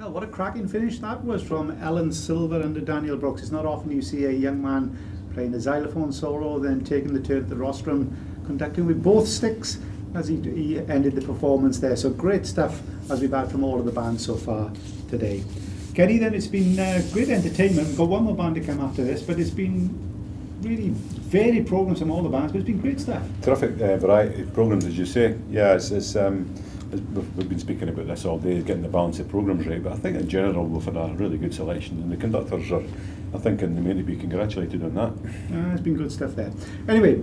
Well, what a cracking finish that was from Alan Silver and Daniel Brooks. It's not often you see a young man playing a xylophone solo, then taking the turn at the rostrum, conducting with both sticks as he ended the performance there. So great stuff as we've had from all of the bands so far today. Kenny, then it's been great entertainment. We've got one more band to come after this, but it's been really varied programs from all the bands, but it's been great stuff. Terrific variety of programs, as you say. Yeah, we've been speaking about this all day, getting the balance of programs right, but I think in general we've had a really good selection, and the conductors are, I think, in the main to be congratulated on that. It's been good stuff there. Anyway,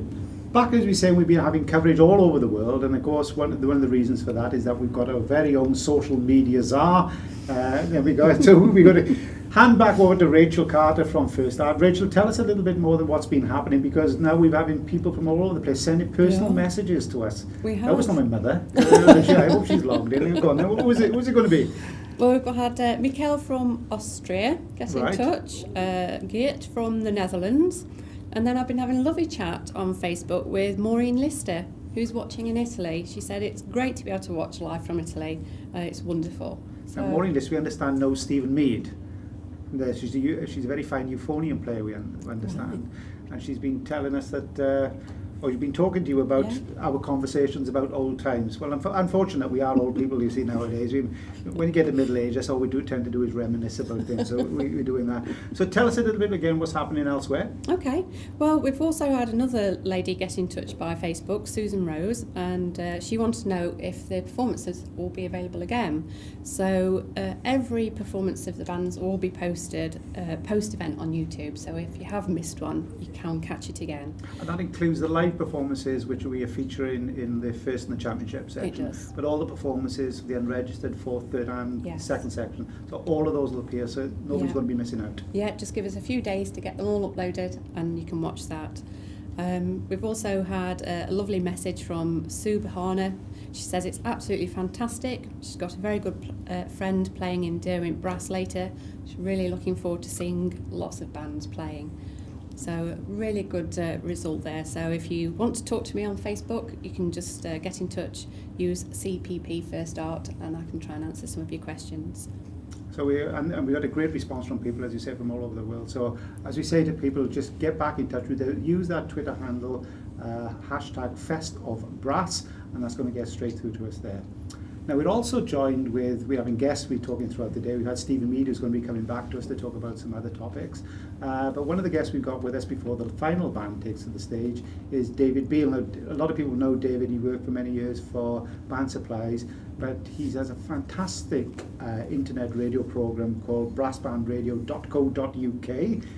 back as we say, we've been having coverage all over the world, and of course one of the reasons for that is that we've got our very own social media czar. There we go. So we've got to hand back over to Rachel Carter from First Art. Rachel, tell us a little bit more than what's been happening, because now we're having people from all over the place sending personal messages to us. We have. That was not my mother. I hope she's logged in. Go on then. What was it going to be? Well, we've had Mikkel from Austria get in touch, Geert from the Netherlands, and then I've been having a lovely chat on Facebook with Maureen Lister, who's watching in Italy. She said it's great to be able to watch live from Italy. It's wonderful. So, now, Maureen Lister, we understand, knows Stephen Mead. She's a very fine euphonium player, we understand. Right. And she's been telling us that, or she's been talking to you about our conversations about old times. Well, unfortunately, we are old people, you see, nowadays. When you get to middle age, that's all we do tend to do is reminisce about things, so we're doing that. So tell us a little bit again what's happening elsewhere. Okay. Well, we've also had another lady get in touch by Facebook, Susan Rose, and she wanted to know if the performances will be available again. So every performance of the bands will be posted post-event on YouTube, so if you have missed one, you can catch it again. And that includes the live performances, which we are featuring in the first and the championship section. It does. But all the performances, the unregistered, fourth, third and second section, so all of those will appear, so nobody's going to be missing out. Yeah, just give us a few days to get them all uploaded and you can watch that. We've also had a lovely message from Sue Bahana. She says it's absolutely fantastic. She's got a very good friend playing in Derwent Brass later. She's really looking forward to seeing lots of bands playing. So really good result there. So if you want to talk to me on Facebook, you can just get in touch, use CPP First Art, and I can try and answer some of your questions. So we got a great response from people, as you say, from all over the world. So as we say to people, just get back in touch with them. Use that Twitter handle, hashtag #FestOfBrass, and that's going to get straight through to us there. Now we're also joined with, we're having guests we're talking throughout the day. We've had Stephen Mead, who's going to be coming back to us to talk about some other topics. But one of the guests we've got with us before the final band takes to the stage is David Beale. Now, a lot of people know David. He worked for many years for Band Supplies, but he has a fantastic internet radio program called brassbandradio.co.uk.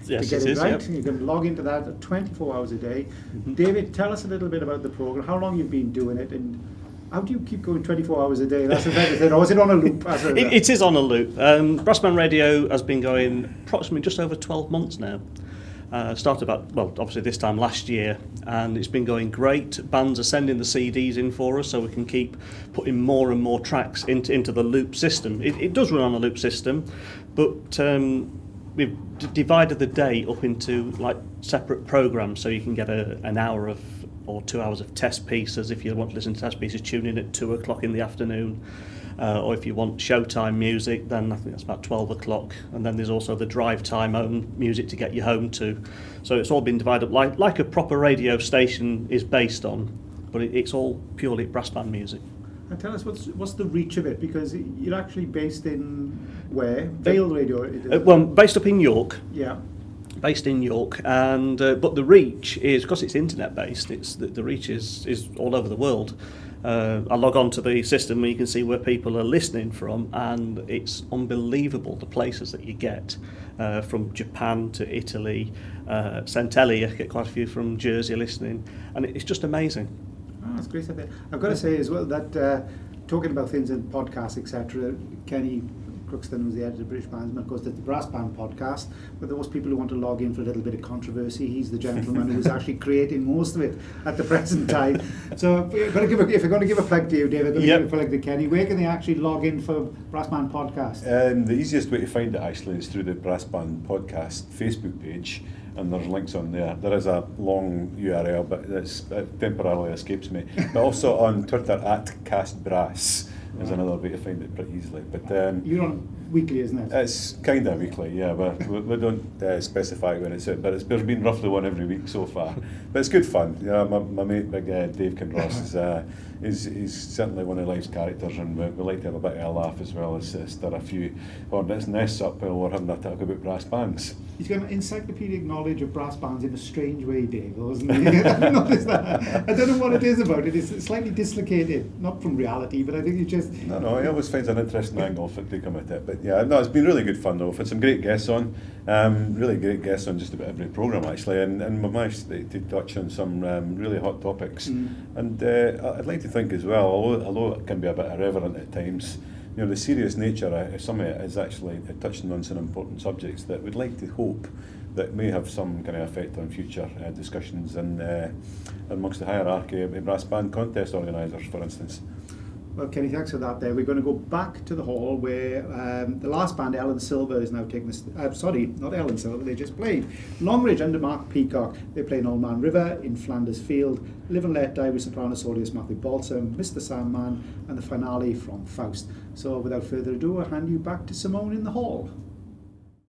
Yes, to get it is, right. yep. You can log into that 24 hours a day. Mm-hmm. David, tell us a little bit about the program, how long you've been doing it, and how do you keep going 24 hours a day? That's the better thing. Or is it on a loop? It is on a loop. Brassband Radio has been going approximately just over 12 months now. Started about, well, obviously this time last year, and it's been going great. Bands are sending the CDs in for us so we can keep putting more and more tracks into the loop system. It does run on a loop system, but we've divided the day up into like separate programs, so you can get an hour of or 2 hours of test pieces. If you want to listen to test pieces, tune in at 2 o'clock in the afternoon. Or if you want showtime music, then I think that's about 12 o'clock. And then there's also the drive time own music to get you home to. So it's all been divided up like a proper radio station is based on, but it's all purely brass band music. And tell us what's the reach of it, because you're actually based in where? Vale Radio? Well, based up in York. Yeah. Based in York, and but the reach is, because it's internet based, it's the reach is all over the world. I log on to the system and you can see where people are listening from, and it's unbelievable the places that you get, from Japan to Italy, Centelli. I get quite a few from Jersey listening, and it's just amazing. Oh, that's great stuff. I've got to say as well that talking about things in podcasts, etc., Kenny Crookston, who's the editor of British Bandsman, of course, there's the Brass Band podcast, but those people who want to log in for a little bit of controversy, he's the gentleman who's actually creating most of it at the present time. So if we're going to give a plug to you, David, then give a plug to Kenny. Where can they actually log in for Brass Band podcast? The easiest way to find it actually is through the Brass Band podcast Facebook page, and there's links on there. There is a long URL, but it temporarily escapes me. But also on Twitter @CastBrass. Is another way to find it pretty easily. But you're on weekly, isn't it? It's kind of weekly, yeah. We don't specify when it's out, but there's been roughly one every week so far. But it's good fun. You know, my mate, big Dave Kinross, he's certainly one of life's characters, and we like to have a bit of a laugh as well as stir a few hornets' nests up while we're having a talk about brass bands. He's got an encyclopedic knowledge of brass bands in a strange way, Dave, isn't he? I've noticed that. I don't know what it is about it. It's slightly dislocated, not from reality, but I think it's just... No, he always finds an interesting angle to come at it. But yeah, no, it's been really good fun though. We've had some great guests on, really great guests on just about every programme actually, and we've managed to touch on some really hot topics. And I'd like to think as well, although it can be a bit irreverent at times, you know, the serious nature of some of it is actually touching on some important subjects that we'd like to hope that may have some kind of effect on future discussions and amongst the hierarchy of brass band contest organisers, for instance. Well, Kenny, thanks for that there. We're going to go back to the hall where the last band, Ellen Silver, is now taking this... sorry, not Ellen Silver, they just played. Longridge under Mark Peacock. They play in Old Man River, in Flanders Field, Live and Let Die with soprano soloist Matthew Balsam, Mr. Sandman, and the finale from Faust. So without further ado, I'll hand you back to Simone in the hall.